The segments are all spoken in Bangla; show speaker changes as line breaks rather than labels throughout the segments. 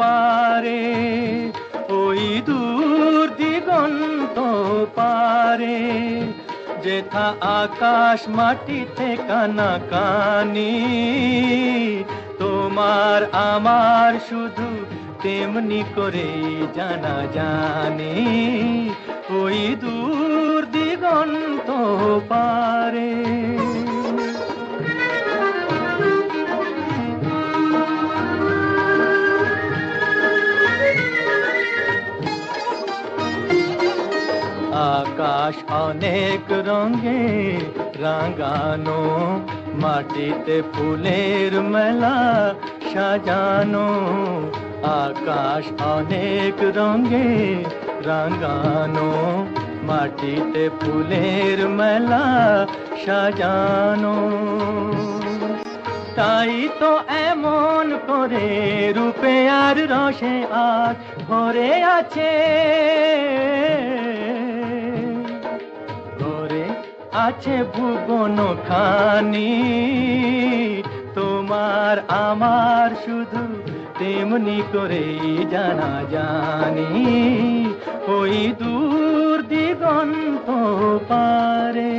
পারে, ওই দূর দিগন্ত পারে, যেথা আকাশ মাটিতে কানাকানি। তোমার আমার শুধু তেমনি করে জানা জানি, ওই দূর দিগন্ত পারে। আকাশ অনেক রঙে রাঙানো, মাটিতে ফুলের মেলা সাজানো। আকাশ অনেক রঙে রাঙানো, মাটিতে ফুলের মেলা সাজানো। তাই তো এমন করে রূপে আর রসে আজ ভরে আছে, ভরে আছে ভুবন খানি। তোমার আমার শুধু তেমনি করে জানা জানি, ওই দূর দিগন্ত পারে।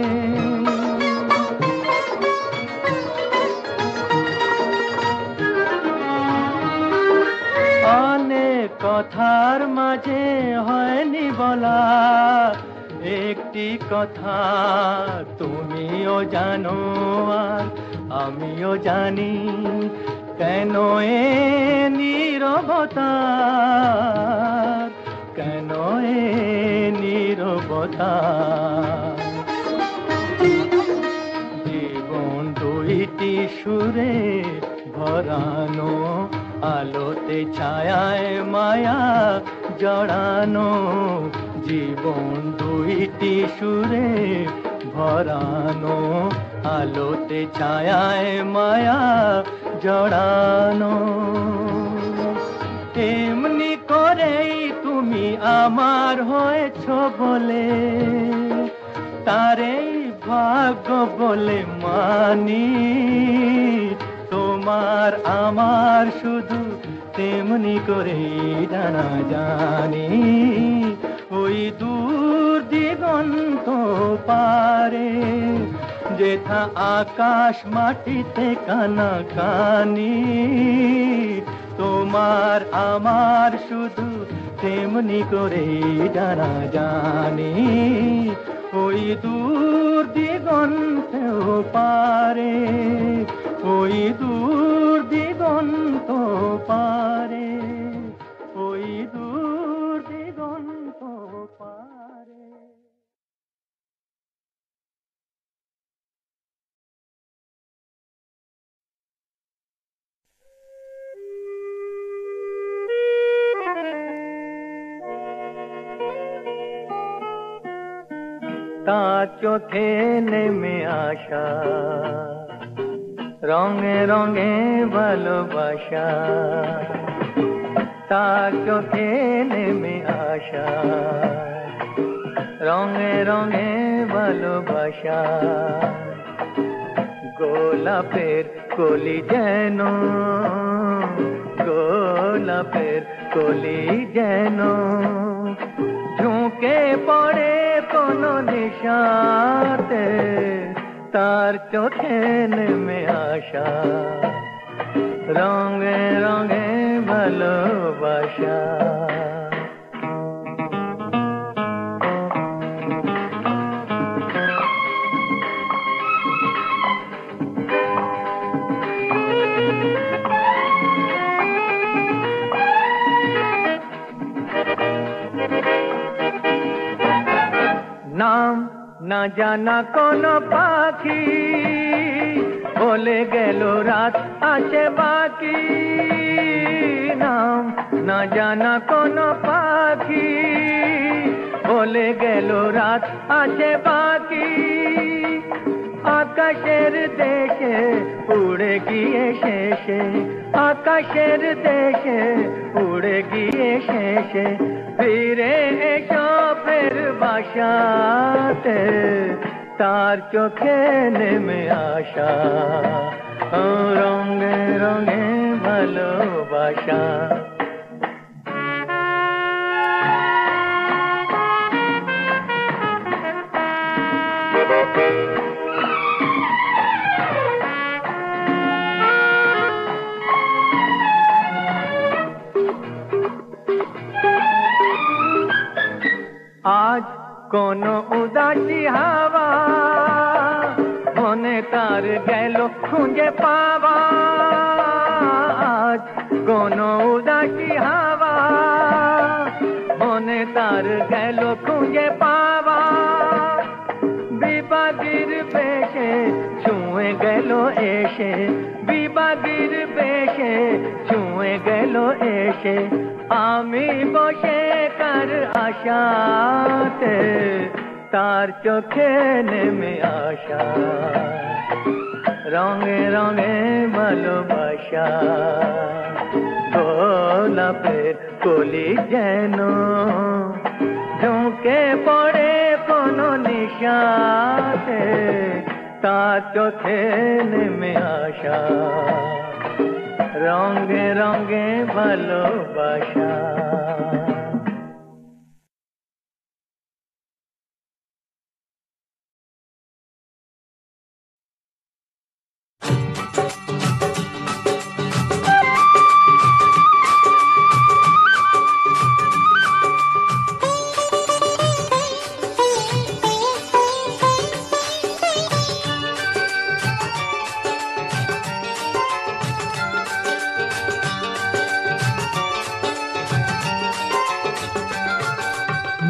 অনেক কথার মাঝে হয়নি বলা একটি কথা, তুমিও জানো আর আমিও জানি, কেন এ নীরবতা, কেন এ নীরবতা। জীবন দুইটি সুরে ভরানো, আলোতে ছায়ায় মায়া জড়ানো। জীবন দুইটি সুরে ভরানো, আলোতে ছায়ায় মায়া জড়ানো। এমনি করেই তুমি আমার হয়েছ বলে, তারেই ভাগ্য বলে মানি। তোমার আমার শুধু তেমনি করে জানা জানি, ওই দূর দিগন্ত পারে, যেথা আকাশ মাটিতে কানাকানি। তোমার আমার শুধু তেমনি করে জানা জানি, ওই দূর দিগন্ত পারে, ওই দূর দিগন্ত পারে, ওই দূর দিগন্ত পারে। তার চোখে নেমে আসা রঙে রঙে ভালোবাসা, তার চোখে নেমে আসা রঙে রঙে ভালোবাসা। গোলাপের কলি যেন, গোলাপের কলি যেন ঝুঁকে পড়ে কোনো নিশাতে, তার চোখে নেমে আসা রঙে রঙে ভালোবাসা। নাম না জানা কোন পাখি বলে গেল রাত আছে বাকি। নাম না জানা কোন পাখি বলে গেল রাত আছে বাকি। আকাশের দেশে উড়ে গিয়ে শেষে, আকাশের দেশে উড়ে গিয়ে শেষে ফিরে এসো ফের বাসাতে, তার চোখে নেমে আসা রঙে রঙে ভালোবাসা। আজ কোনো উদাসী হাওয়া মনে তার গেল খুঁজে পাওয়া আজ কোনো উদাসী হাওয়া মনে তার গেল খুঁজে পাওয়া বিবাগীর বেশে ছুঁয়ে গেল এসে বিবাগীর বেশে ছুঁয়ে গেল এসে আমি বসে কার আশাতে তার চোখে নেমে আসা রঙে রঙে ভালোবাসা গোলাপের কলি যেন ঝুঁকে পড়ে কোনো নিশাতে তার চোখে নেমে আসা রঙে রঙে ভালোবাসা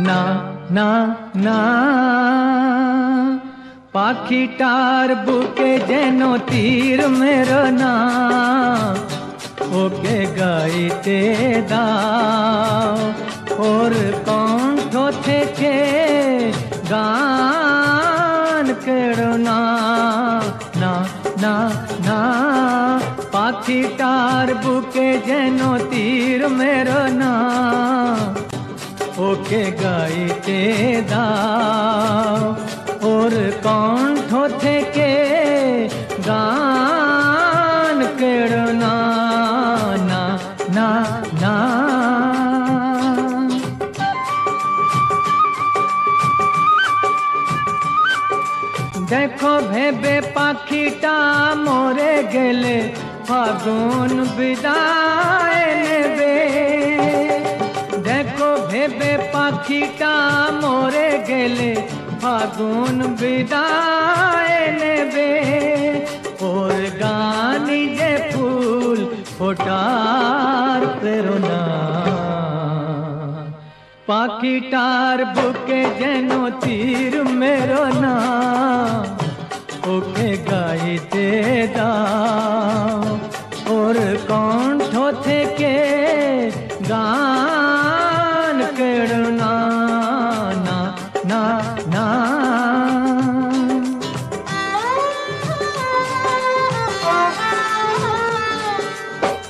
না না না পাখিটার বুকে যেন তীর মেরো না ওকে গাইতে দাও ওর কণ্ঠ থেকে গান কেড়ো না না না না পাখিটার বুকে যেন তীর মেরো না ওকে গাইতে দাও ওর কণ্ঠ থেকে গান কেড়ো না না না না দেখো ভেবে পাখিটা মরে গেলে ফাগুন বিদায় নেবে দেখো ভেবে পাখিটা মরে গেলে ফাগুন বিদায় নেবে ওর গানি যে ফুল ফোটার প্রেরণা পাখিটার বুকে যেন তীর মেরো না ওকে গাইতে দাও ওর কণ্ঠ থেকে গান কেড়ো না না না না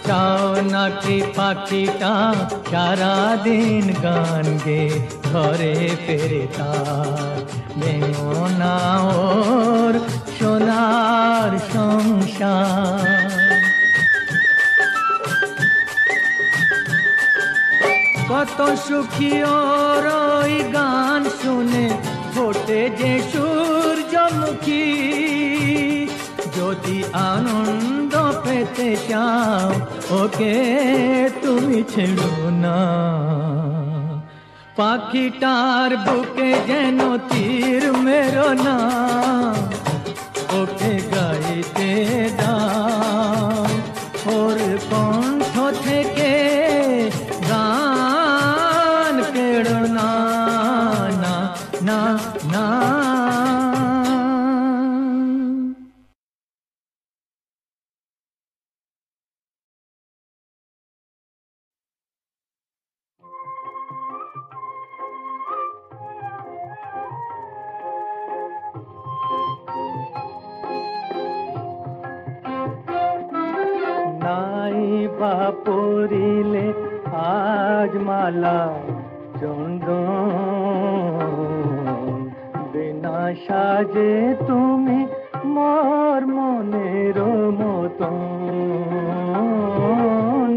চাও নাকি পাখিটা সারাদিন গান গে ঘরে ফেরে তার ভেঙো না ওর সোনার সংসার কত সুখী ওর ওই গান শুনে ফোটে যে সূর্যমুখী যদি আনন্দ পেতে চাও ওকে তুমি ছেড়ো না পাখিটার বুকে যেন তীর মেরো না ওকে গাইতে দাও ওর কণ্ঠ থেকে গান কেড়ো না না না না নাই বাপরিলে আজ মালা চন্দন বিনা সাজে তুমি মোর মনের মতন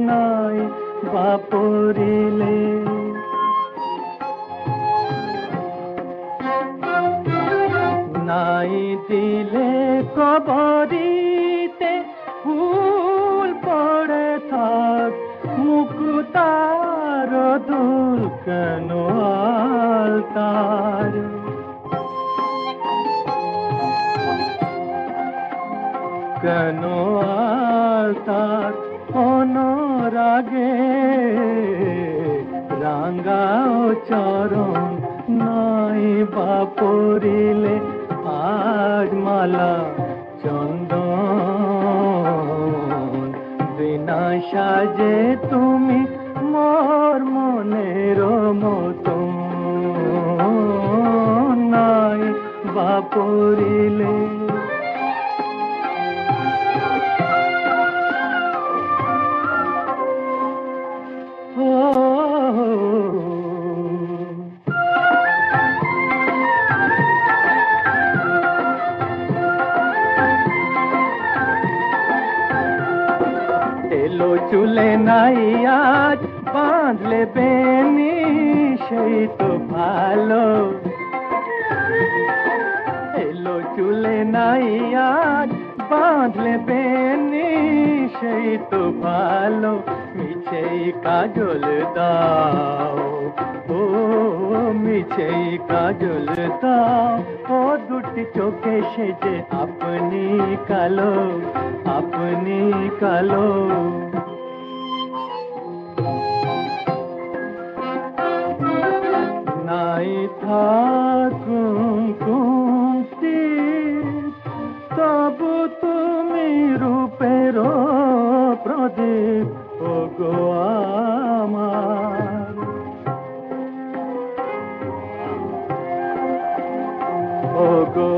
নাই বাপরিলে নাই দিলে কবরিতে ফুল পড়ে থাক মুকুতার দুল কেন আলতার কেন আলতার অনুরাগে রাঙ্গাও চরণ নাই বাপরিলে আজ মালা চন্দন বিনা সাজে তুমি মোর মনের মতন নাই বাপরিলে এলো চুলে নাই আজ বাঁধলে বেনি সেই তো ভালো এলো চুলে নাই আজ বাঁধলে বেনি সেই তো ভালো মিছেই কাজল দাও ও মিছেই কাজল দাও ও দুটি চোখে সেজে আপনি কালো নাই থাকুন কুন্তি তবু তুমি রূপের প্রদীপ ও গো আমার ও গো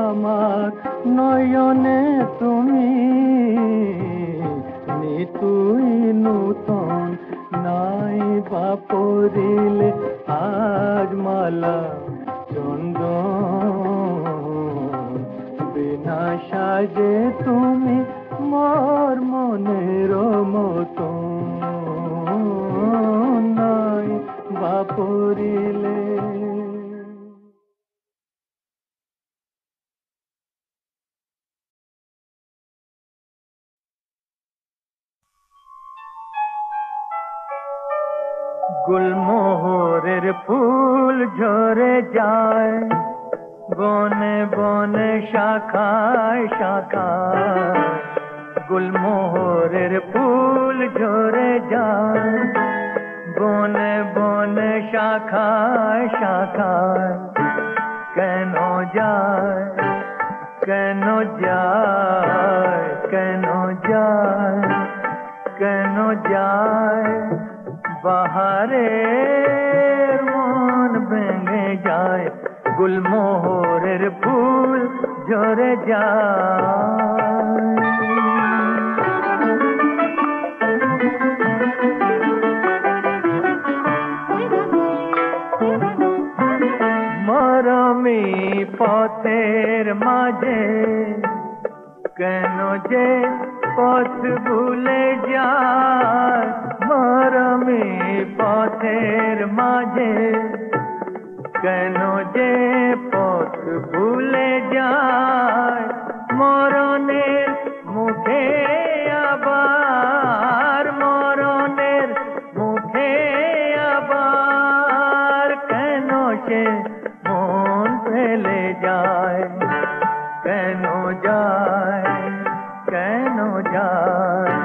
আমার নয়নে তুমি নিতুই নূতন নাই বাপরিলে আজ মালা চন্দন বিনা সাজে তুমি মোর মনের মতন নাই বাপরিলে গুলমোহরের ফুল ঝরে যায় বনে বনে শাখায় শাখায় গুলমোহরের ফুল ঝরে যায় বনে বনে শাখায় শাখায় কেন যায় কেন যায় কেন যায় কেন যায় বাহারের মন ভেঙে যায় গুলমোহরের ফুল ঝরে যায় মরমি পথের মাঝে কেন যে পথ ভুলে যায় মরমি পথের মাঝে কেন যে পথ ভুলে যায় মরণের মুখে আবার মরণের মুখে আবার কেন সে মন ফেলে যায় কেন যায় কেন যায়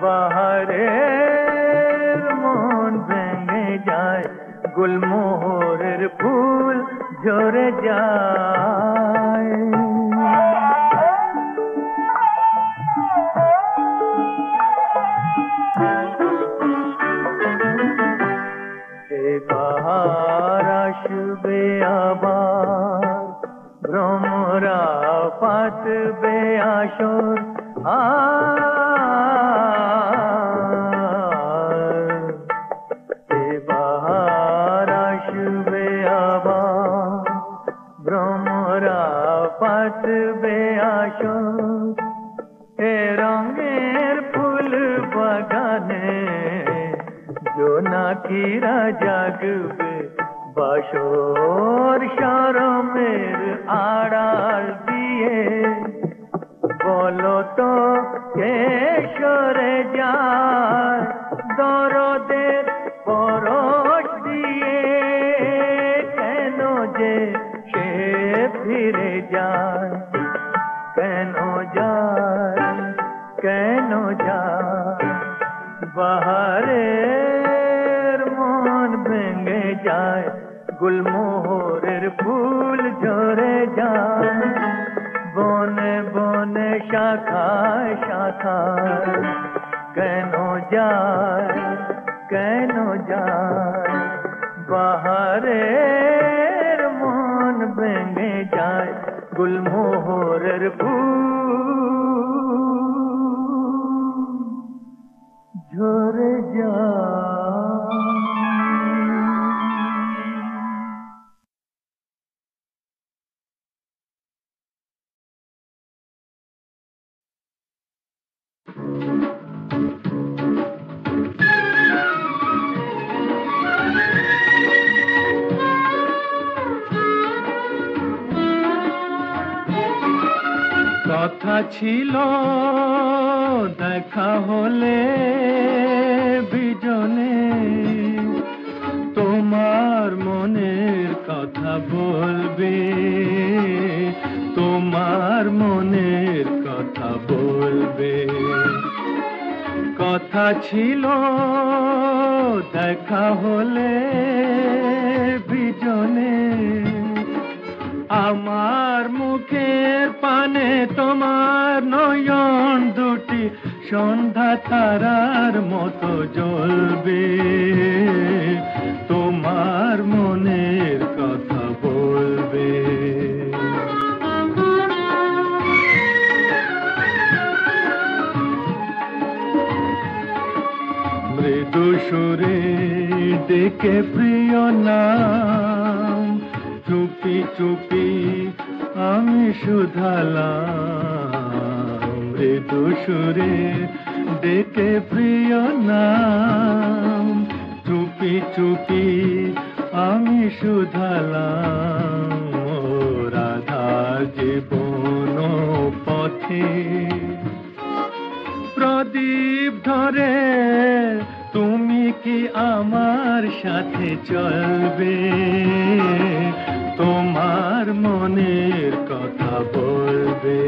বাহারের মন ভেঙে যায় গুলমোহরের ফুল ঝরে যায় বাহার আসবে আবার ভ্রমরা পাতবে আসর বাহার আসবে আবার ভ্রমরা পাতবে আসর এ রঙের ফুল বাগানে জোনাকিরা জাগবে বাসর শরমের আড়াল দিয়ে বলো তো কে সরে যায় দরদের পরশ দিয়ে বাহারের মন ভেঙে যায়, গুলমোহরের ফুল ঝরে যায়, বনে বনে শাখায় শাখায় কেন যায়, কেন যায়, বাহারের মন ভেঙে যায়, গুলমোহরের ফুল ঝরে যায়। কথা ছিল দেখা হলে বিজনে, তোমার মনের কথা বলবে, তোমার মনের কথা বলবে। কথা ছিল দেখা হলে বিজনে, আমার মুখের পানে তোমার নয়ন দুটি সন্ধ্যা তারার মতো জ্বলবে, তোমার মনের কথা বলবে। মৃদু সুরে ডেকে প্রিয় নাম, চুপি চুপি আমি শুধালাম, মৃদু সুরে ডেকে প্রিয় নাম, চুপি চুপি আমি শুধালাম। ও রাধা জীবন পথে প্রদীপ ধরে তুমি কি আমার সাথে চলবে, তোমার মনের কথা বলবে।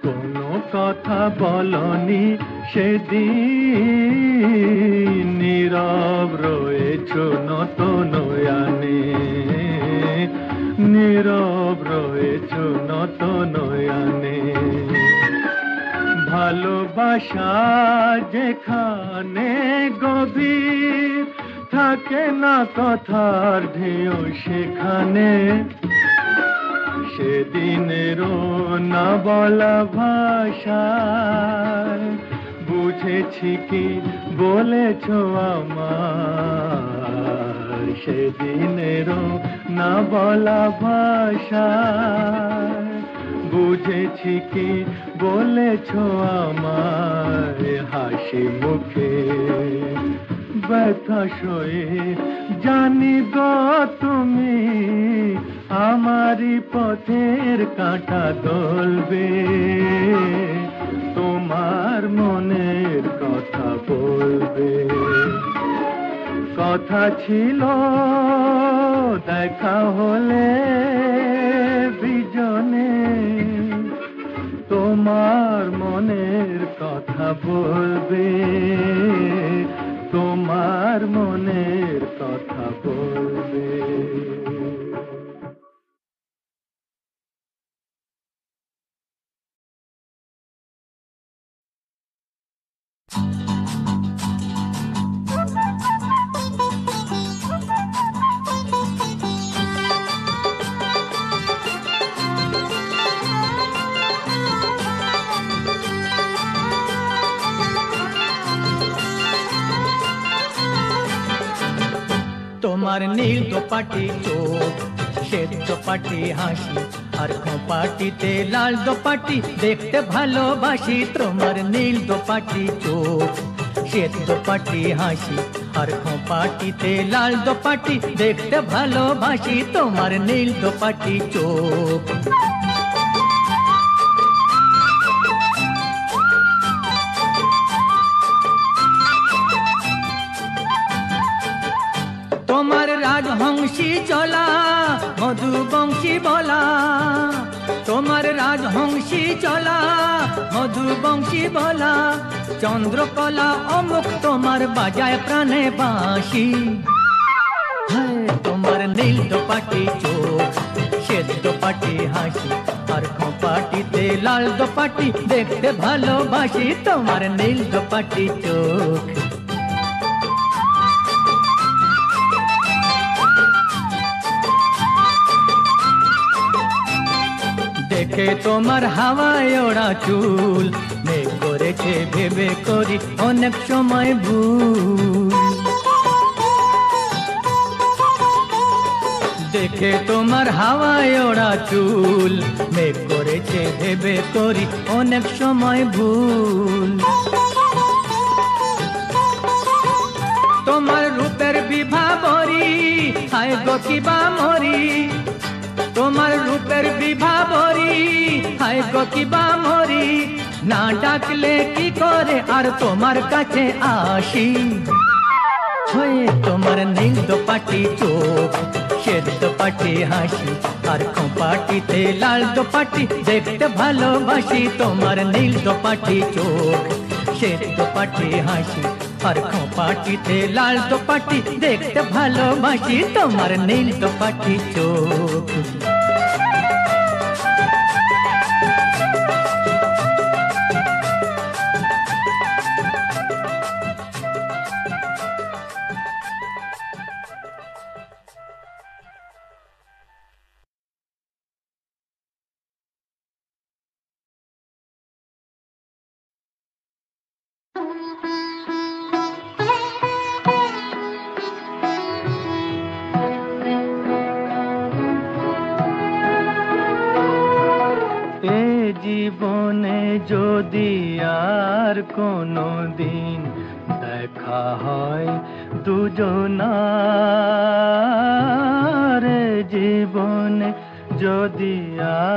কোনো কথা বলনি সেদিন, নীরব রয়েছ নত নয়ানে, নীরব রয়েছ নত নয়ানে। ভালোবাসা যেখানে গভীর, থাকে না কথার ঢেউ সেখানে, সেদিনেরও না বলা ভাষায় বুঝেছি কি বলেছ আমার, সেদিনেরও না বলা ভাষায় বুঝেছি কি বলেছ আমার। হাসি মুখে ব্যথা সয়ে জানি গো তুমি আমারই পথের কাঁটা দলবে, তোমার মনের কথা বলবে। কথা ছিল দেখা হলে বিজনে, তোমার মনের কথা বলবে, তোমার মনের কথা বলবে।
তোমার নীল দোপাটি চোখ, শ্বেত দোপাটি হাসি, আর খোঁপাটিতে লাল দোপাটি দেখতে ভালোবাসি। তোমার নীল দোপাটি চোখ, শ্বেত দোপাটি হাসি, আর খোঁপাটিতে লাল দোপাটি দেখতে ভালোবাসি। তোমার নীল দোপাটি চোখ। তোমার রাজহংসী চলা মধুবংশী বলা, তোমার রাজহংসী চলা, মধুবংশী বলা, চন্দ্রকলা অমুক তোমার বাজায় প্রাণে বাঁশি। হায় তোমার নীল দোপাটি চোখ, শ্বেত দোপাটি হাসি, আর খোঁপাটিতে লাল দোপাটি দেখতে ভালোবাসি, তোমার নীল দোপাটি চোখ। দেখে তোমার হাওয়ায় ওড়া চুল, মেঘ করেছে ভেবে করি অনেক সময় ভুল। দেখে তোমার হাওয়ায় ওড়া চুল, মেঘ করেছে ভেবে করি অনেক সময় ভুল। তোমার রূপের বিভাবরী, হায় গো কিবা মরি, তোমার রূপের বিভাবরী, হায় গো কিবা মরি, না ডাকলে কি করে আর তোমার কাছে আসি। হয়ে তোমার নীল দোপাটি চোখ, শ্বেত দোপাটি হাসি, আর খোঁপাটিতে লাল দোপাটি দেখতে ভালোবাসি, তোমার নীল দোপাটি চোখ, শ্বেত দোপাটি হাসি, আর খোঁপাটিতে লাল দোপাটি দেখতে ভালোবাসি, তোমার নীল দোপাটি চোখ। জীবনে যদি আর কোনো দিন দেখা হয় দুজনার, জীবনে যদি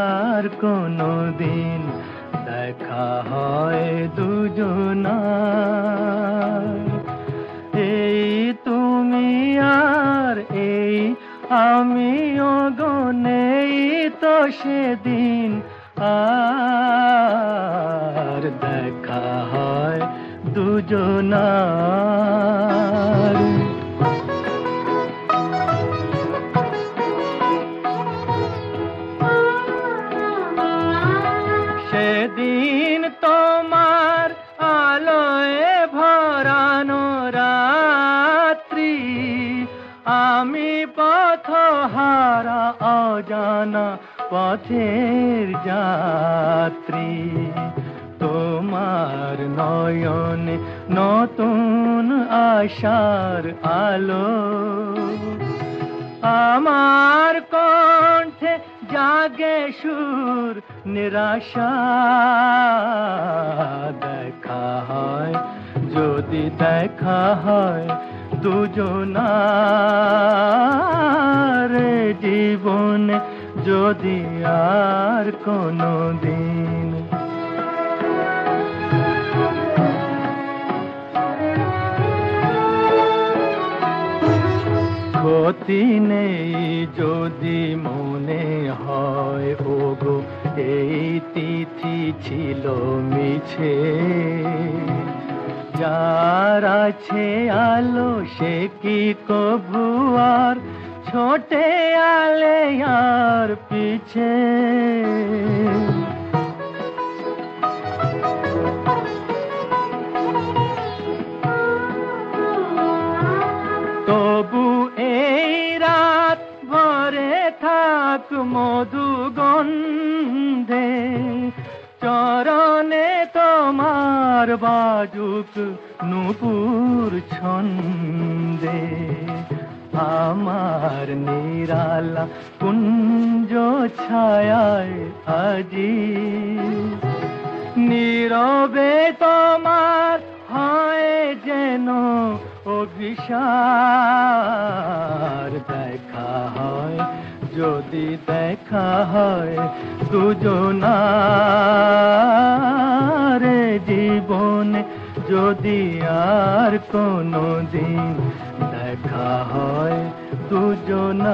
আর কোনো দিন দেখা হয় দুজনার, এই তুমি আর এই আমিও গনেই তো সেদিন আর দেখা হয় দুজনার। সেদিন তোমার আলোয় ভরানো রাত্রি, আমি পথহারা অজানা পথের যাত্রী, তোমার নয়নে নতুন আশার আলো, আমার কণ্ঠে জাগে সুর নিরাশা, দেখা হয় যদি দেখা হয় দুজনার, জীবনে যদি আর কোনো দিন। ক্ষতি নেই যদি মনে হয় ওগো এই তিথি ছিল মিছে, যার আছে আলো সে কি কভু আর ছোটে আলে আর পিছে। তবু এই রাত ভরে থাক মধু গন্ধে, চরণে তোমার বাজুক নূপুর ছন্দে, আমার নিরালা কুঞ্জ ছায়ায় আজি, নীরবে তোমার হয় যেন অভিসার, দেখা হয় যদি দেখা হয় দুজনার, জীবনে যদি আর কোনো দিন দেখা হয় দুজনার।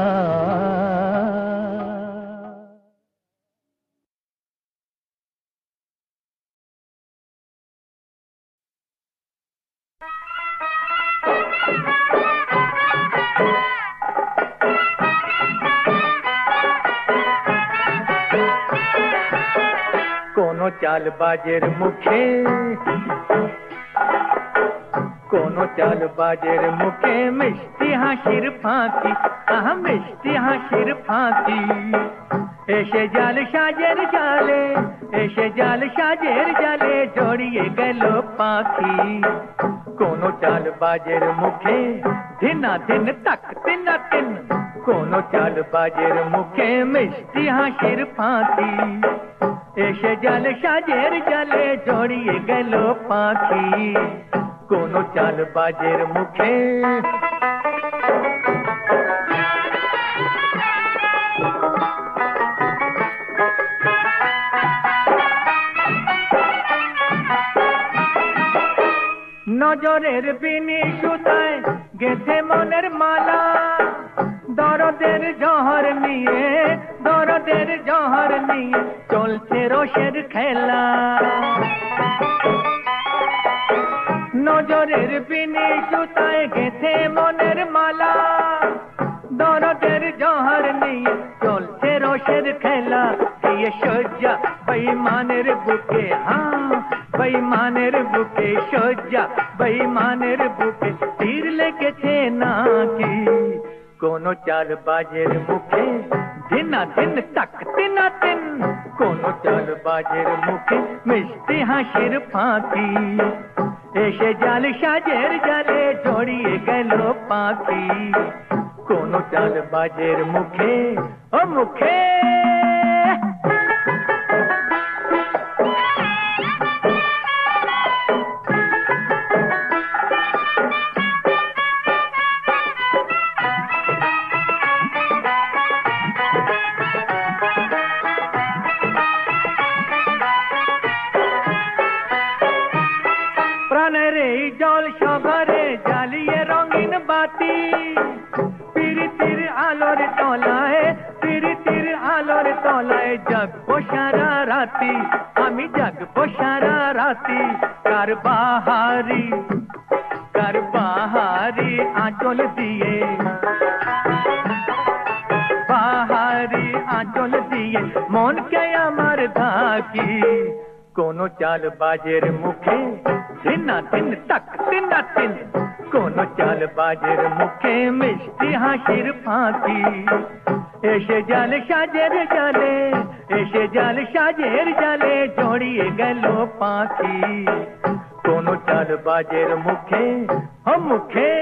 কোনো চালবাজের মুখে, কোনো চালবাজের মুখে মিষ্টি হাসির ফাঁকি, আহা মিষ্টি হাসির ফাঁকি। এসে জাল সাজের জালে, এসে জাল সাজের জালে জড়িয়ে গেল পাখি। কোনো চালবাজের মুখে ধিনা ধিন তাক তিনা তিন, কোনো চালবাজের মুখে মিষ্টি হাসির ফাঁকি। এসে জাল সাজের জালে জড়িয়ে গেল পাখি। কোনো চালবাজের মুখে। নজরের বিনি সুতায় গেথে মনের মালা, দরদের জহর নিয়ে, দরদের জহর নিয়ে চলছে রসের খেলা। নজরের বিনি সুতায় গেথে মনের মালা, দরদের জহর নিয়ে চলছে রসের খেলা। ये সজ্জা বেঈমানের বুকে, হ্যাঁ বেঈমানের বুকে সজ্জা, বেঈমানের বুকে তীর লেগেছে নাকি। কোনো চালবাজের মুখে ধিনা ধিন তাক তিনা তিন, কোনো চালবাজের মুখে মিষ্টি হাসির ফাঁকি। এসে জাল সাজের জালে জড়িয়ে গেল পাখি। কোনো চালবাজের মুখে, ও মুখে। প্রাণের এই জল সঘরে জ্বালিয়ে রঙিন বাতি, প্রীতির আলোর তলায়, প্রীতির আলোর তলায় জাগবো সারা রাতি, আমি জাগবো সারা রাতি। কার বাহারি, কার বাহারি আঁচল দিয়ে, বাহারি আঁচল দিয়ে মনকে আমার ঢাকি। কোনো চালবাজের মুখে ধিনা ধিন তাক তিনা তিন, কোনো চালবাজের মুখে মিষ্টি হাসির ফাঁকি। এসে জাল সাজের জালে, এসে জাল সাজের জালে জড়িয়ে গেল পাখি। কোনো চালবাজের মুখে, ও মুখে।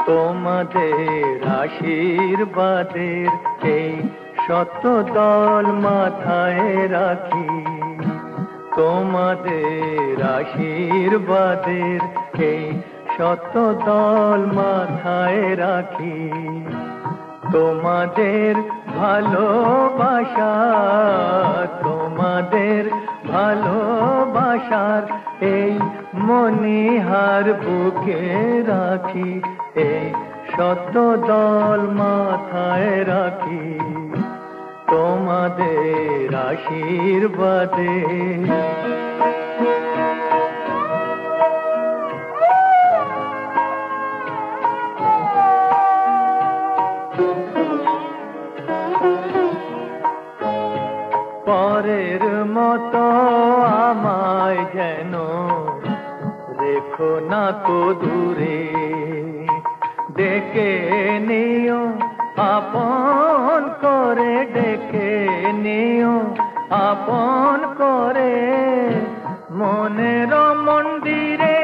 তোমাদের আশীর্বাদের এই শত দল মাথায় রাখি, তোমাদের আশীর্বাদের এই শত দল মাথায় রাখি। তোমাদের ভালোবাসা, তোমাদের ভালোবাসার এই মনিহার বুকে রাখি, এই শত দল মাথায় রাখি। তোমাদের আশীর্বাদে। পরের মতো আমায় যেন রেখো না তো দূরে, ডেকে নিও আপন করে, ডেকে নিও আপন করে। মনের মন্দিরে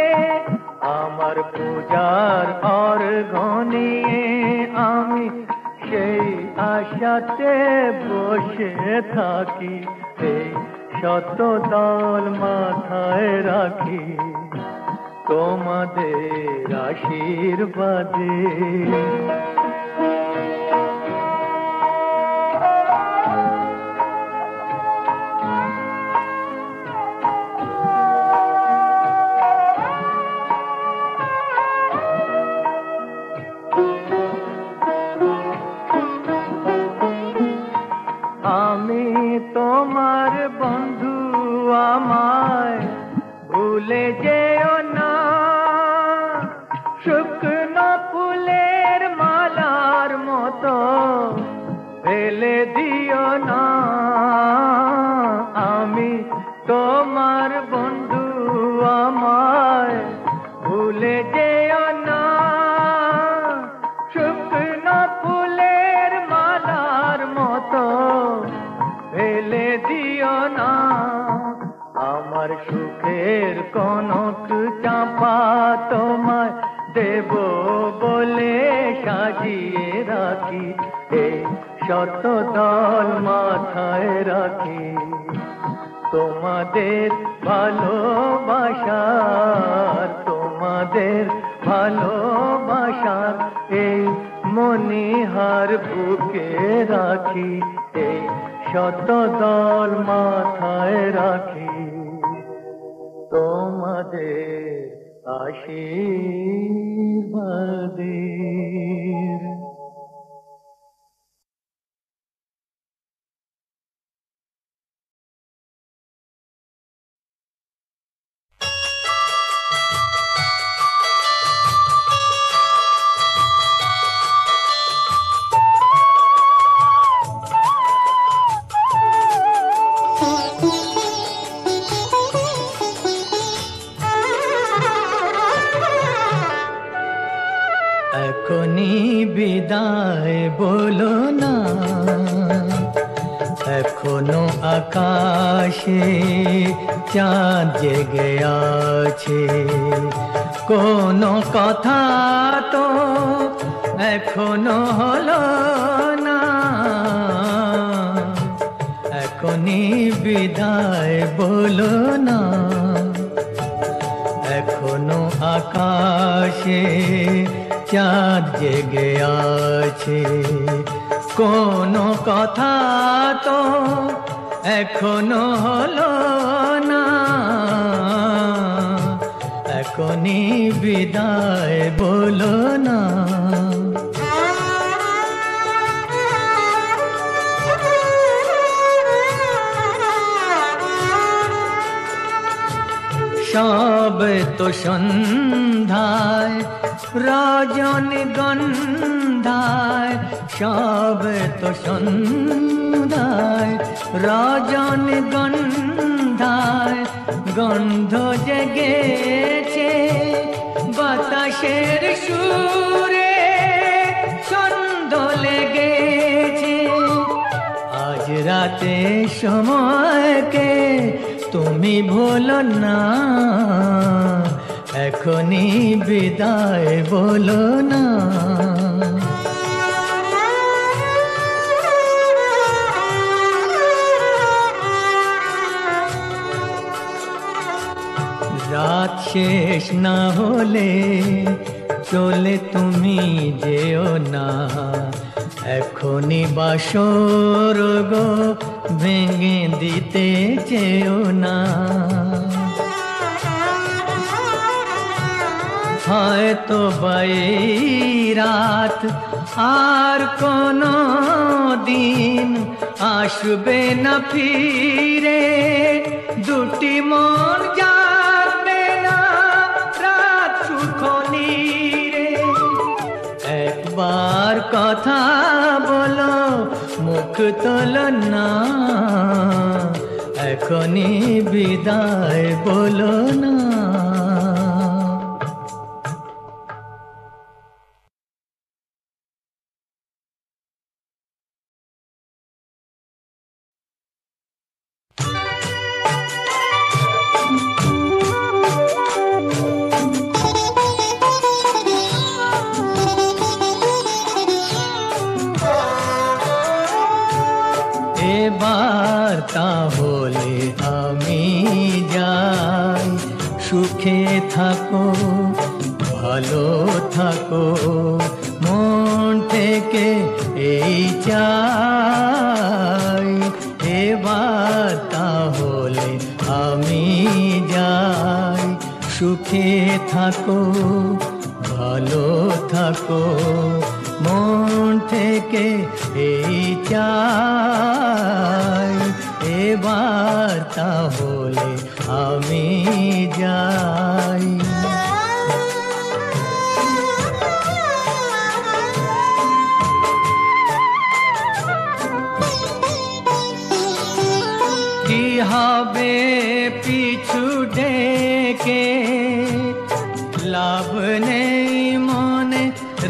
আমার পূজার অর্ঘ নিয়ে আমি সেই আশাতে বসে থাকি, এই শত দল মাথায় রাখি। তোমাদের আশীর্বাদে।
শুকনো ফুলের মালার মতো ফেলে দিও না, আমি তোমার বন্ধু, আমায় ভুলে যেও না। শুকনো ফুলের মালার মতো ফেলে দিও না, আমার সুখের কনক চাঁপা তোমায় দেব বলে সাজিয়ে রাখি, এই শত দল মাথায় রাখি। তোমাদের ভালোবাসার, তোমাদের ভালোবাসার এই মনিহার বুকে রাখি, এই শত দল মাথায় রাখি। তোমাদের আশীর্বাদের। এখনই বিদায় বলো না, এখনো আকাশে চাঁদ জেগে আছে, কোনো কথা তো এখনো হলো না। এখনই বিদায় বলো না, এখনো আকাশে চাঁদ জেগে আছে, কোনো কথা তো এখনো হলো না। এখনই বিদায় বলো না। সব তো সন্ধ্যায় রজনীগন্ধায়, সব তো সন্ধ্যায় রজনীগন্ধায় গন্ধ জেগেছে, বাতাসের সুরে ছন্দ লেগেছে। আজ রাতে সময়কে তুমি ভুলো না, এখনই বিদায় বলো না। রাত শেষ না হলে চলে তুমি যেও না, এখনই বাসর গো ভেঙে দিতে চেও না। হয়তো বাই রাত আর কোনো দিন আসবে না ফিরে, দুটি মন যাবে না রাত সুখ নীরে। একবার কথা বলো মুখ তোলো না, এখনই বিদায় বলো না। এবার তাহলে আমি যাই, সুখে থাকো ভালো থাকো, মন থেকে এই চাই। এবার তাহলে আমি যাই, সুখে থাকো ভালো থাকো, মন থেকে এই চাই। এবার তাহলে আমি যাই।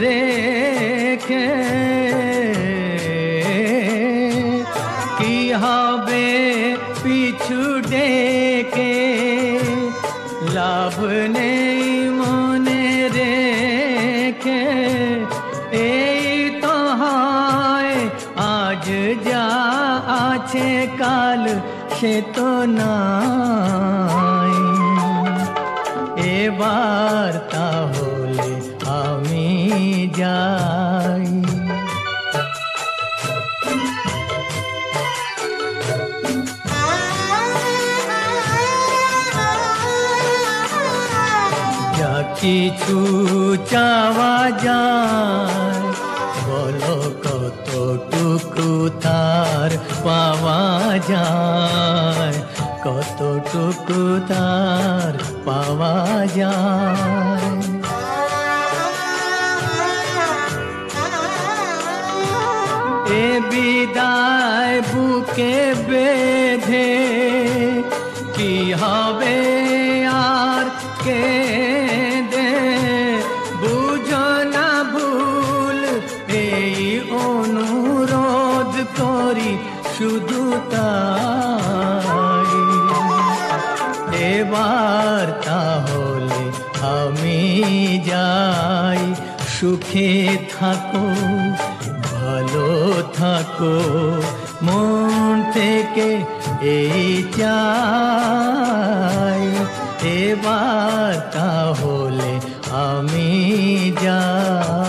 রেখে কি হবে পিছু ডেকে, লাভ নেই মনে রেখে। এই তো হয় আজ যা আছে কাল সে তো নাই। এবার তাহলে আমি যাই। যা কিছু চাওয়া যায় বলো কতটুকু তার পাওয়া যায়, কতটুকু তার পাওয়া যায়। এ বিদায় বুকে বেঁধে কি হবে আর কেঁদে, বুঝো না ভুল এই অনুরোধ করি শুধু তাই। এবার তাহলে আমি যাই, সুখে থাকো ভালো থাকো, মন থেকে এই চাই। এবার তাহলে আমি যাই।